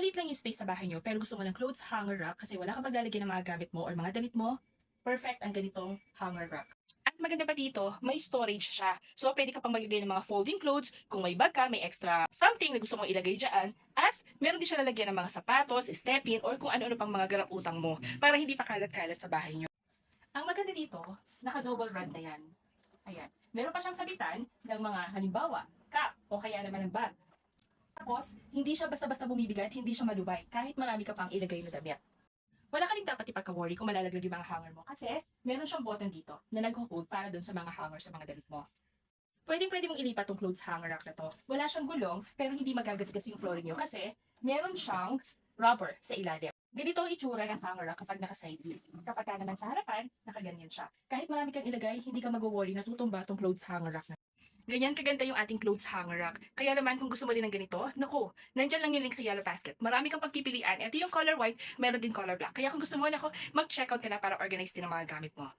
maliit lang yung space sa bahay nyo pero gusto mo ng clothes hanger rack kasi wala kang paglalagyan ng mga gamit mo or mga damit mo, perfect ang ganitong hanger rack. At maganda pa dito, may storage siya. So, pwede ka pang maglagay ng mga folding clothes. Kung may bag ka, may extra something na gusto mong ilagay dyan. At meron din siya lalagyan ng mga sapatos, step-in, or kung ano-ano pang mga garap-utang mo para hindi pa kalat-kalat sa bahay nyo. Ang maganda dito, naka-double rod na yan. Ayan. Meron pa siyang sabitan ng mga halimbawa, cap o kaya naman ng bag. Tapos, hindi siya basta-basta bumibigat, hindi siya malubay, kahit marami ka pang ilagay na damit. Wala ka rin dapat ipagka-worry kung malalaglag yung mga hanger mo kasi meron siyang button dito na nag-hold para dun sa mga hanger sa mga damit mo. Pwede mong ilipat tong clothes hanger rack na to. Wala siyang gulong pero hindi magagasgas yung flooring nyo kasi meron siyang rubber sa ilalim. Ganito ang itsura ng hanger rack kapag naka-side view. Kapag ka naman sa harapan, nakaganyan siya. Kahit marami kang ilagay, hindi ka mag-worry na tutumba tong clothes hanger rack na. Ganyan kaganda yung ating clothes hanger rack. Kaya naman kung gusto mo rin ng ganito, naku, nandyan lang yung link sa Yellow Basket. Marami kang pagpipilian. Ito yung color white, meron din color black. Kaya kung gusto mo, naku, mag-checkout ka na para organize din ang mga gamit mo.